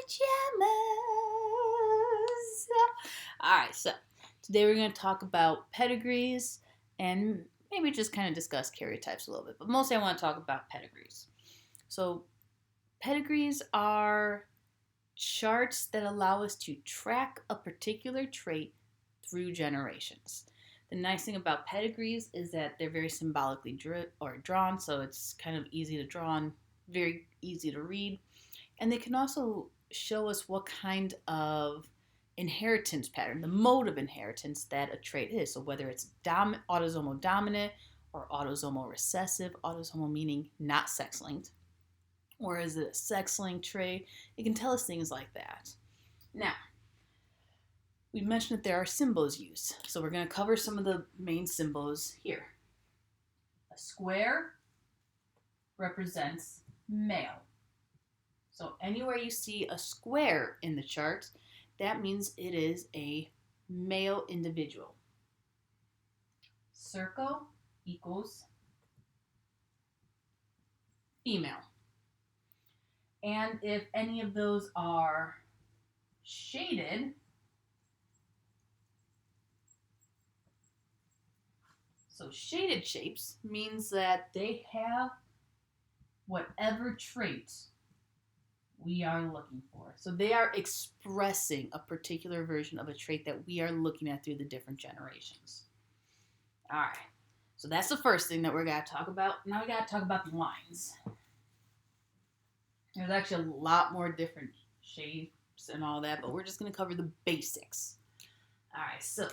Pajamas. Alright, so today we're going to talk about pedigrees and maybe just kind of discuss karyotypes a little bit. But mostly I want to talk about pedigrees. So, pedigrees are charts that allow us to track a particular trait through generations. The nice thing about pedigrees is that they're very symbolically drawn, so it's kind of easy to draw and very easy to read. And they can also show us what kind of inheritance pattern, the mode of inheritance that a trait is. So whether it's autosomal dominant or autosomal recessive, autosomal meaning not sex-linked, or is it a sex-linked trait? It can tell us things like that. Now, we mentioned that there are symbols used. So we're going to cover some of the main symbols here. A square represents male. So anywhere you see a square in the chart, that means it is a male individual. Circle equals female. And if any of those are shaded, so shaded shapes means that they have whatever trait we are looking for. So they are expressing a particular version of a trait that we are looking at through the different generations. All right. So that's the first thing that we're going to talk about. Now we got to talk about the lines. There's actually a lot more different shapes and all that, but we're just going to cover the basics. All right. So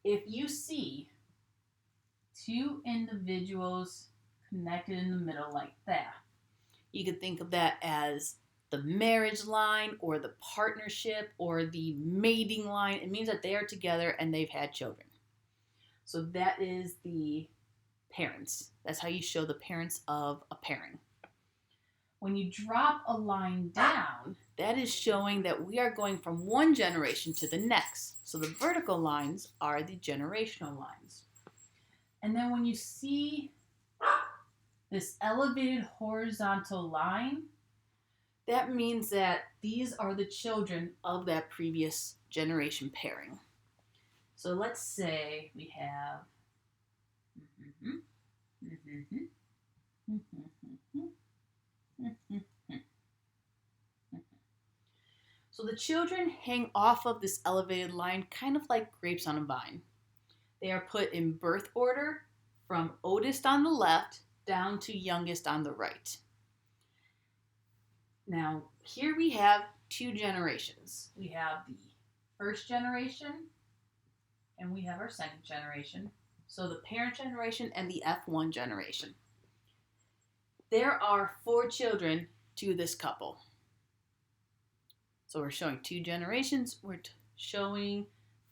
if you see two individuals connected in the middle like that, you could think of that as the marriage line or the partnership or the mating line. It means that they are together and they've had children. So that is the parents. That's how you show the parents of a pairing. When you drop a line down, that is showing that we are going from one generation to the next. So the vertical lines are the generational lines. And then when you see this elevated horizontal line, that means that these are the children of that previous generation pairing. So let's say we have so the children hang off of this elevated line kind of like grapes on a vine. They are put in birth order from oldest on the left down to youngest on the right. Now, here we have two generations. We have the first generation and we have our second generation. So the parent generation and the F1 generation. There are 4 children to this couple. So we're showing 2 generations. We're showing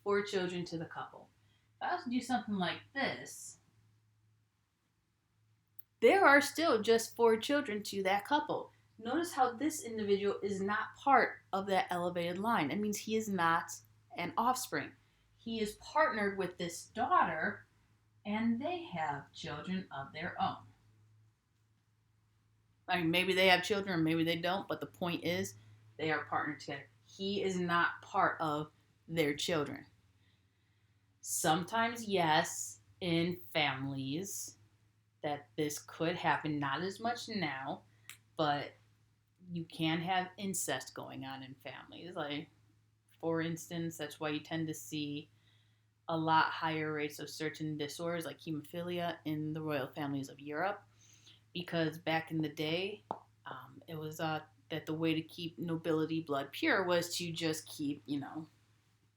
4 children to the couple. If I was to do something like this, there are still just 4 children to that couple. Notice how this individual is not part of that elevated line. It means he is not an offspring. He is partnered with this daughter, and they have children of their own. I mean, maybe they have children or maybe they don't, but the point is they are partnered together. He is not part of their children. Sometimes, yes, in families that this could happen, not as much now, but you can have incest going on in families. Like, for instance, that's why you tend to see a lot higher rates of certain disorders like hemophilia in the royal families of Europe. Because back in the day, it was that the way to keep nobility blood pure was to just keep,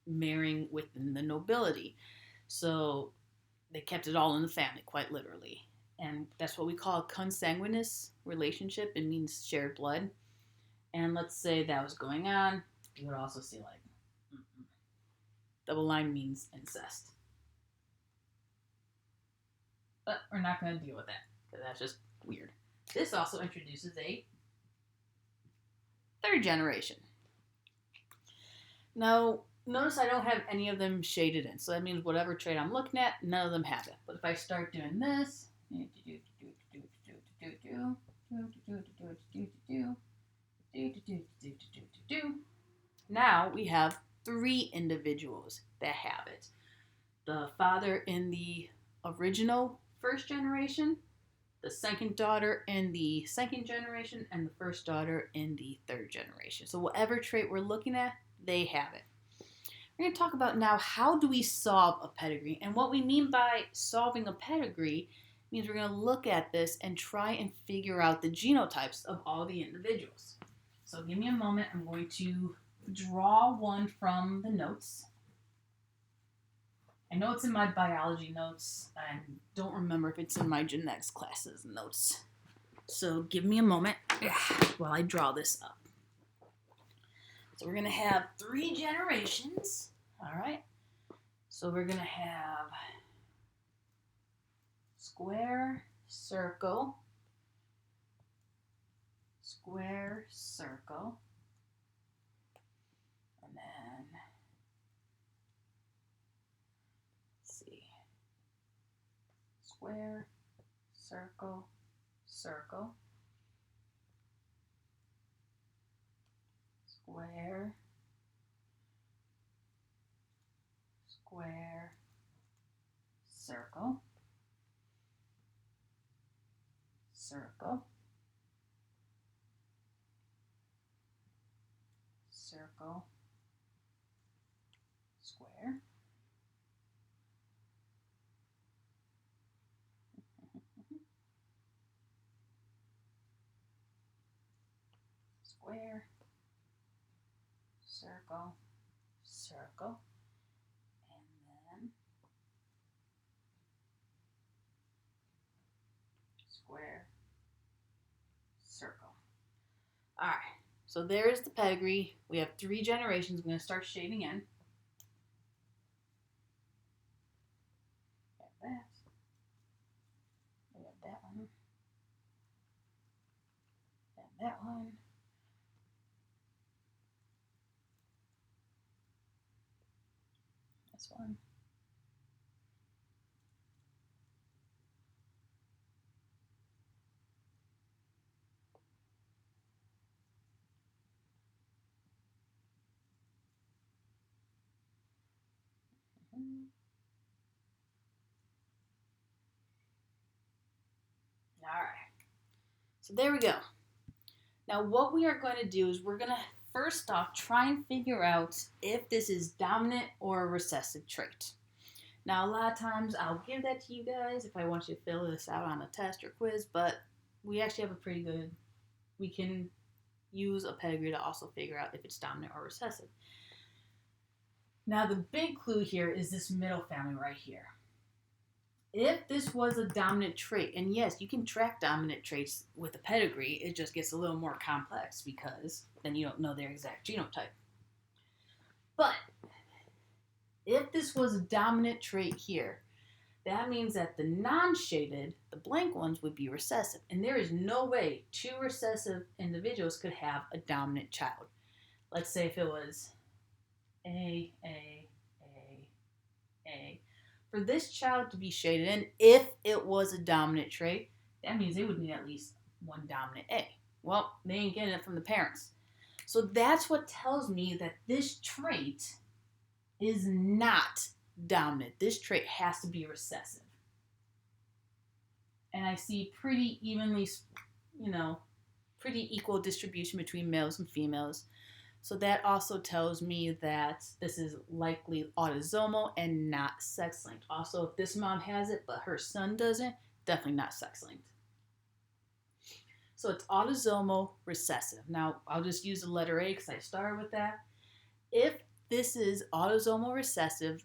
marrying within the nobility. So they kept it all in the family, quite literally. And that's what we call a consanguineous relationship. It means shared blood. And let's say that was going on. You would also see double line means incest. But we're not going to deal with that because that's just weird. This also introduces a 3rd generation. Now, notice I don't have any of them shaded in. So that means whatever trait I'm looking at, none of them have it. But if I start doing this, Now we have 3 individuals that have it. The father in the original first generation, the second daughter in the second generation, and the first daughter in the third generation. So whatever trait we're looking at, they have it. We're going to talk about now how do we solve a pedigree. And what we mean by solving a pedigree means we're going to look at this and try and figure out the genotypes of all the individuals. So give me a moment. I'm going to draw one from the notes. I know it's in my biology notes. I don't remember if it's in my genetics classes notes. So give me a moment while I draw this up. So we're going to have 3 generations. All right. So we're going to have square, circle, square, circle, and then, let's see, square, circle, circle, square, square, circle, circle, circle, square, square, circle, circle, and then square, circle. All right, so there's the pedigree. We have 3 generations. I'm going to start shading in. Got that. We got that one. And that one. This one. All right. So there we go. Now what we are going to do is we're going to first off try and figure out if this is dominant or a recessive trait. Now a lot of times I'll give that to you guys if I want you to fill this out on a test or quiz, but we actually have a pretty good, we can use a pedigree to also figure out if it's dominant or recessive. Now the big clue here is this middle family right here. If this was a dominant trait, and yes, you can track dominant traits with a pedigree, it just gets a little more complex because then you don't know their exact genotype. But if this was a dominant trait here, that means that the non-shaded, the blank ones, would be recessive. And there is no way 2 recessive individuals could have a dominant child. Let's say if it was A. For this child to be shaded in, if it was a dominant trait, that means they would need at least 1 dominant A. Well, they ain't getting it from the parents. So that's what tells me that this trait is not dominant. This trait has to be recessive. And I see pretty evenly, pretty equal distribution between males and females. So that also tells me that this is likely autosomal and not sex-linked. Also, if this mom has it but her son doesn't, definitely not sex-linked. So it's autosomal recessive. Now, I'll just use the letter A because I started with that. If this is autosomal recessive,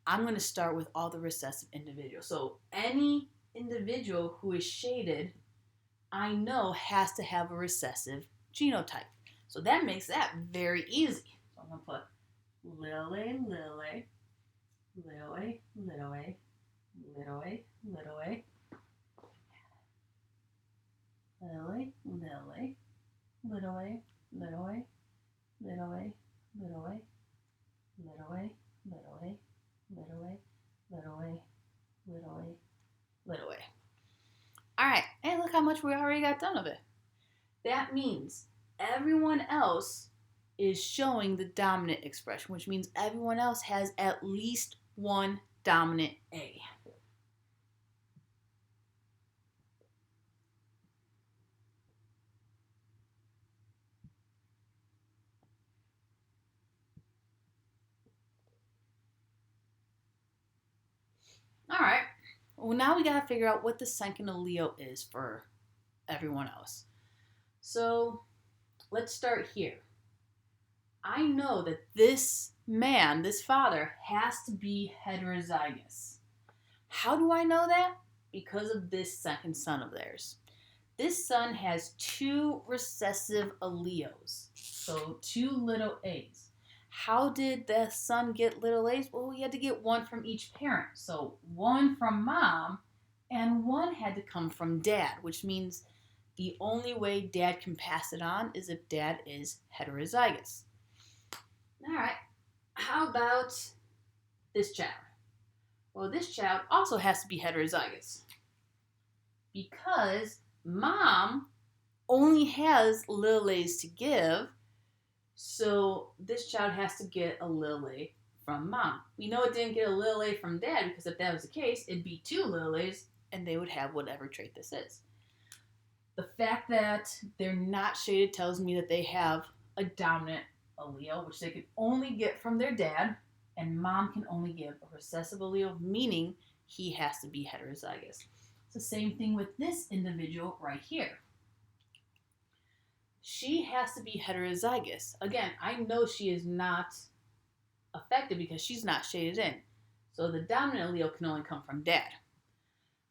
I'm going to start with all the recessive individuals. So any individual who is shaded, I know has to have a recessive genotype. So that makes that very easy. So I'm going to put little a, little a, little a, little a, little a, little a, little a, little a, little a, little a, little a, little a, little a, little a, little a, little a, little a, little a. All right, and look how much we already got done of it. That means everyone else is showing the dominant expression, which means everyone else has at least one dominant A. All right. Well, now we got to figure out what the second allele is for everyone else. So let's start here. I know that this man, this father, has to be heterozygous. How do I know that? Because of this second son of theirs. This son has two recessive alleles, so two little a's. How did the son get little a's? Well, he had to get one from each parent. So one from mom and one had to come from dad, which means the only way dad can pass it on is if dad is heterozygous. All right, how about this child? Well, this child also has to be heterozygous because mom only has little a's to give, so this child has to get a little a from mom. We know it didn't get a little a from dad because if that was the case, it'd be two little a's and they would have whatever trait this is. The fact that they're not shaded tells me that they have a dominant allele, which they can only get from their dad, and mom can only give a recessive allele, meaning he has to be heterozygous. It's the same thing with this individual right here. She has to be heterozygous. Again, I know she is not affected because she's not shaded in. So the dominant allele can only come from dad.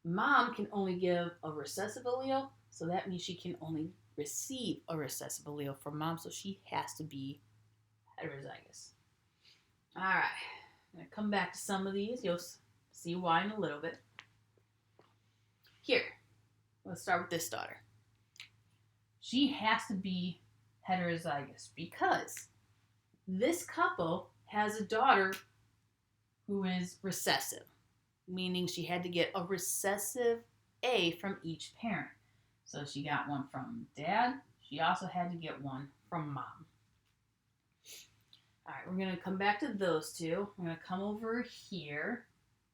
Mom can only give a recessive allele, so that means she can only receive a recessive allele from mom, so she has to be heterozygous. All right, I'm going to come back to some of these. You'll see why in a little bit. Here, let's start with this daughter. She has to be heterozygous because this couple has a daughter who is recessive, meaning she had to get a recessive A from each parent. So she got one from dad. She also had to get one from mom. All right, we're going to come back to those two. We're going to come over here.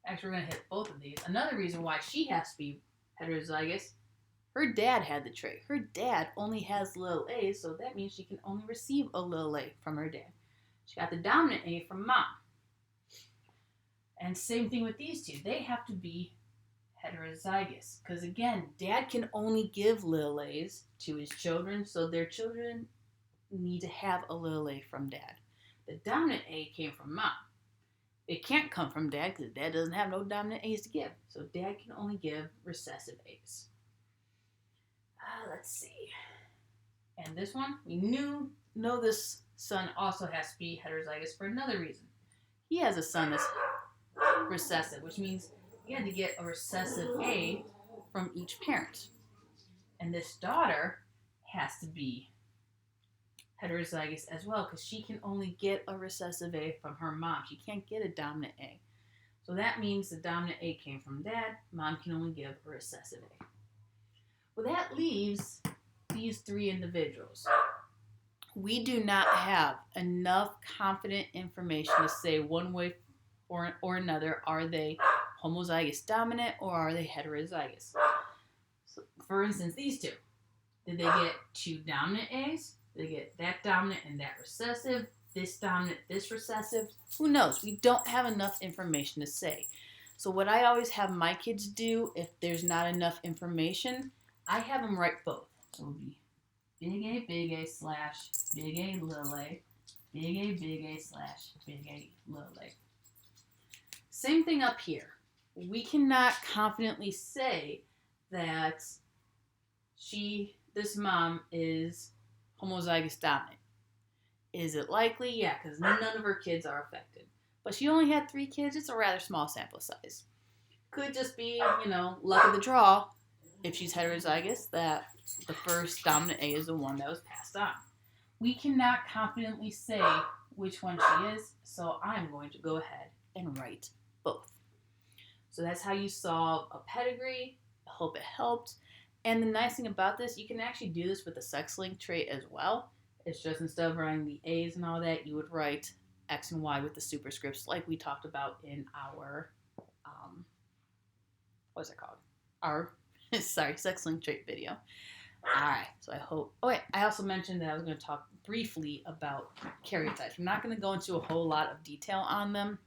Actually, we're going to hit both of these. Another reason why she has to be heterozygous, her dad had the trait. Her dad only has little a's, so that means she can only receive a little a from her dad. She got the dominant A from mom. And same thing with these two. They have to be heterozygous. Because again, dad can only give little a's to his children, so their children need to have a little a from dad. The dominant A came from mom. It can't come from dad because dad doesn't have no dominant A's to give. So dad can only give recessive A's. Let's see. And this one, we know this son also has to be heterozygous for another reason. He has a son that's recessive, which means he had to get a recessive A from each parent. And this daughter has to be heterozygous as well because she can only get a recessive A from her mom. She can't get a dominant A. So that means the dominant A came from dad. Mom can only give a recessive A. Well, that leaves these three individuals. We do not have enough confident information to say one way or another, are they homozygous dominant or are they heterozygous? So, for instance, these two. Did they get two dominant A's? Did they get that dominant and that recessive? This dominant, this recessive? Who knows? We don't have enough information to say. So what I always have my kids do, if there's not enough information, I have them write both. So it would be big A slash big A little a, big A slash big A little a. Same thing up here. We cannot confidently say that this mom is homozygous dominant. Is it likely? Yeah, because none of her kids are affected. But she only had 3 kids. It's a rather small sample size. Could just be, luck of the draw. If she's heterozygous, that the first dominant A is the one that was passed on. We cannot confidently say which one she is, so I'm going to go ahead and write both. So that's how you solve a pedigree. I hope it helped. And the nice thing about this, you can actually do this with the sex-linked trait as well. It's just instead of writing the A's and all that, you would write X and Y with the superscripts like we talked about in our, what's it called? Our, sorry, sex-linked trait video. All right, so I hope, oh wait, I also mentioned that I was going to talk briefly about karyotypes. I'm not going to go into a whole lot of detail on them,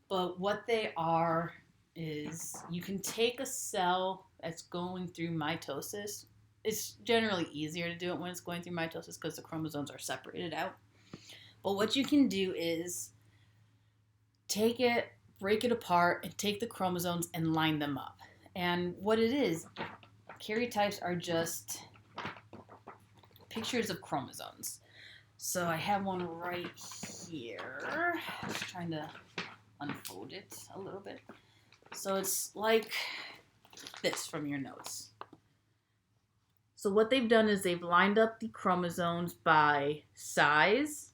but what they are is you can take a cell that's going through mitosis. It's generally easier to do it when it's going through mitosis because the chromosomes are separated out. But what you can do is take it, break it apart, and take the chromosomes and line them up. And what it is, karyotypes are just pictures of chromosomes. So I have one right here. Just trying to unfold it a little bit. So it's like this from your notes. So what they've done is they've lined up the chromosomes by size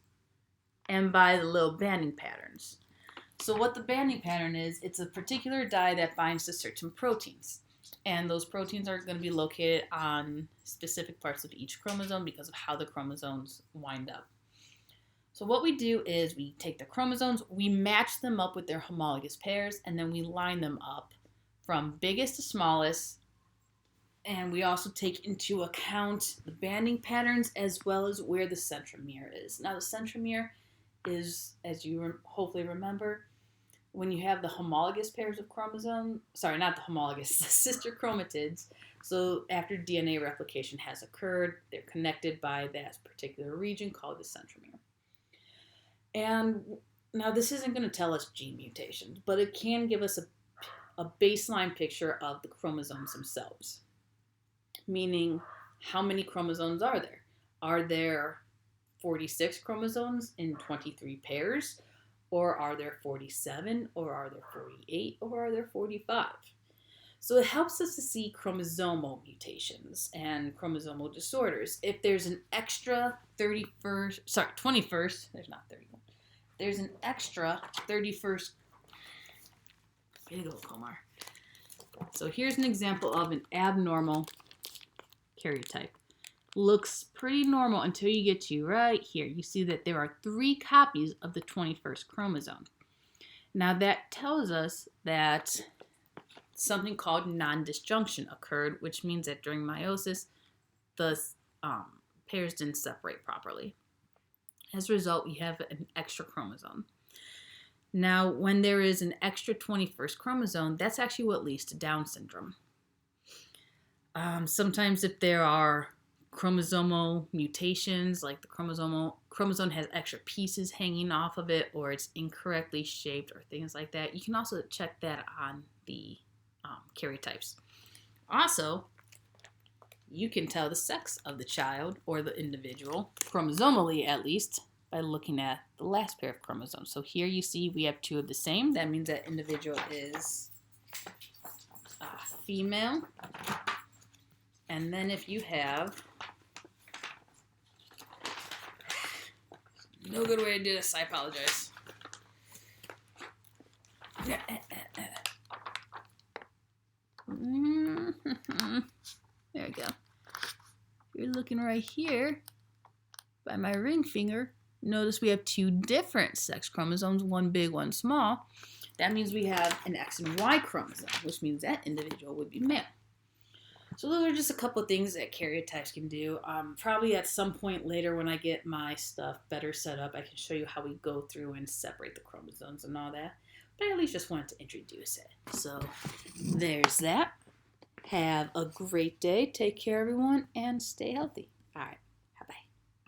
and by the little banding patterns. So what the banding pattern is, it's a particular dye that binds to certain proteins. And those proteins are going to be located on specific parts of each chromosome because of how the chromosomes wind up. So what we do is we take the chromosomes, we match them up with their homologous pairs, and then we line them up from biggest to smallest. And we also take into account the banding patterns as well as where the centromere is. Now the centromere is, as you hopefully remember, when you have the homologous pairs of chromosomes, sorry, not the homologous, the sister chromatids. So after DNA replication has occurred, they're connected by that particular region called the centromere. And now this isn't going to tell us gene mutations, but it can give us a baseline picture of the chromosomes themselves. Meaning, how many chromosomes are there? Are there 46 chromosomes in 23 pairs? Or are there 47? Or are there 48? Or are there 45? So it helps us to see chromosomal mutations and chromosomal disorders. If there's an extra 21st, there's not 31. There's an extra 31st. Way to go, Komar. So here's an example of an abnormal karyotype. Looks pretty normal until you get to right here. You see that there are 3 copies of the 21st chromosome. Now that tells us that something called non-disjunction occurred, which means that during meiosis, the pairs didn't separate properly. As a result, we have an extra chromosome. Now, when there is an extra 21st chromosome, that's actually what leads to Down syndrome. Sometimes if there are chromosomal mutations, like the chromosome has extra pieces hanging off of it, or it's incorrectly shaped, or things like that, you can also check that on the karyotypes. Also, you can tell the sex of the child or the individual, chromosomally at least, by looking at the last pair of chromosomes. So here you see we have 2 of the same. That means that individual is female. And then if you have, no good way to do this, I apologize. There we go. You're looking right here by my ring finger. Notice we have 2 different sex chromosomes, one big, one small. That means we have an X and Y chromosome, which means that individual would be male. So those are just a couple of things that karyotypes can do. Probably at some point later when I get my stuff better set up, I can show you how we go through and separate the chromosomes and all that. But I at least just wanted to introduce it. So there's that. Have a great day. Take care, everyone, and stay healthy. All right.